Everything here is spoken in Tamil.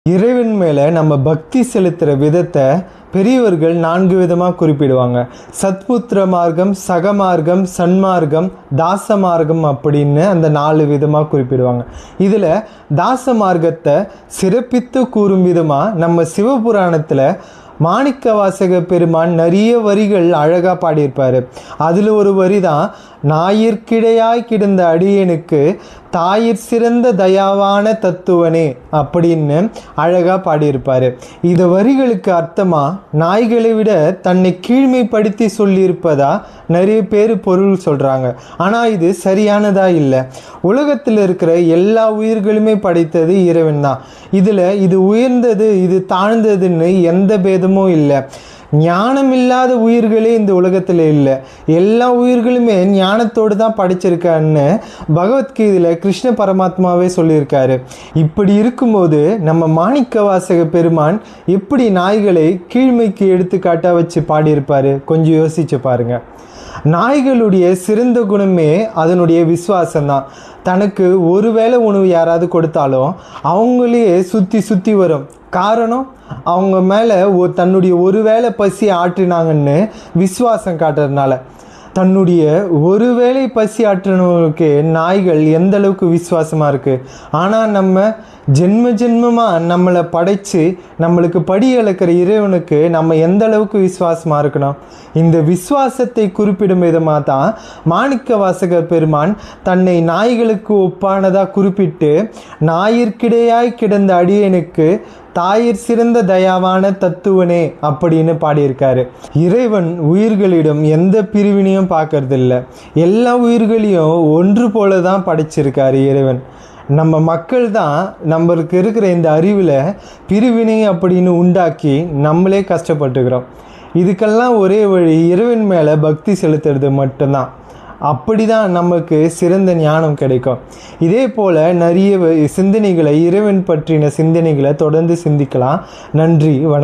இறைவன் மேலே நம்ம பக்தி செலுத்துகிற விதத்தை பெரியவர்கள் 4 விதமாக குறிப்பிடுவாங்க. சத்புத்திர மார்க்கம், சகமார்க்கம், சன்மார்க்கம், தாச மார்க்கம் அப்படின்னு அந்த 4 விதமாக குறிப்பிடுவாங்க. இதில் தாச மார்க்கத்தை சிறப்பித்து கூறும் விதமாக நம்ம சிவபுராணத்தில் மாணிக்கவாசக பெருமான் நிறைய வரிகள் அழகாக பாடியிருப்பார். அதில் ஒரு வரி தான், ஞாயிற்கிடையாய் கிடந்த அடியனுக்கு தாயிற் சிறந்த தயாவான தத்துவனே அப்படின்னு அழகாக பாடியிருப்பார். இந்த வரிகளுக்கு அர்த்தமாக நாய்களை விட தன்னை கீழ்மைப்படுத்தி சொல்லியிருப்பதா நிறைய பேர் பொருள் சொல்கிறாங்க. ஆனால் இது சரியானதா இல்லை. உலகத்தில் இருக்கிற எல்லா உயிர்களுமே படைத்தது இறைவன் தான். இதில் இது உயர்ந்தது இது தாழ்ந்ததுன்னு எந்த பேதமும் இல்லை. ஞானம் இல்லாத உயிர்களே இந்த உலகத்தில் இல்லை. எல்லா உயிர்களுமே ஞானத்தோடு தான் படைச்சிருக்கான்னு பகவத்கீதையில் கிருஷ்ண பரமாத்மாவே சொல்லியிருக்காரு. இப்படி இருக்கும்போது நம்ம மாணிக்கவாசக பெருமான் எப்படி நாய்களை கீழ்மைக்கு எடுத்துக்காட்டாக வச்சு பாடியிருப்பார்? கொஞ்சம் யோசிச்சு பாருங்க. நாய்களுடைய சிறந்த குணமே அதனுடைய விசுவாசம்தான். தனக்கு ஒரு வேளை உணவு யாராவது கொடுத்தாலும் அவங்களே சுற்றி வரும். காரணம், அவங்க மேலே தன்னுடைய ஒரு வேளை பசி ஆற்றினாங்கன்னு விசுவாசம் காட்டுறதுனால. தன்னுடைய ஒரு வேளை பசி ஆற்றினவங்களுக்கு நாய்கள் எந்த அளவுக்கு விசுவாசமாக இருக்குது. ஆனால் நம்ம ஜென்மமாக நம்மளை படைத்து நம்மளுக்கு படி அளக்கிற இறைவனுக்கு நம்ம எந்த அளவுக்கு விசுவாசமாக இருக்கணும்? இந்த விசுவாசத்தை குறிப்பிடும் விதமாக தான் மாணிக்கவாசகர் பெருமான் தன்னை நாய்களுக்கு ஒப்பானதாக குறிப்பிட்டு, ஞாயிற்கிடையாய் கிடந்த அடியனுக்கு தாயிற் சிறந்த தயாவான தத்துவனே அப்படின்னு பாடியிருக்காரு. இறைவன் உயிர்களிடம் எந்த பிரிவினையும் பார்க்கறதில்ல. எல்லா உயிர்களையும் ஒன்று போல தான் படைச்சிருக்காரு இறைவன். நம்ம மக்கள் தான் நம்மளுக்கு இருக்கிற இந்த அறிவில் பிரிவினை அப்படின்னு உண்டாக்கி நம்மளே கஷ்டப்பட்டுக்கிறோம். இதுக்கெல்லாம் ஒரே வழி இறைவன் மேலே பக்தி செலுத்துறது மட்டும்தான். அப்படி தான் நமக்கு சிறந்த ஞானம் கிடைக்கும். இதே போல் நிறைய சிந்தனைகளை, இறைவன் பற்றின சிந்தனைகளை தொடர்ந்து சிந்திக்கலாம். நன்றி, வணக்கம்.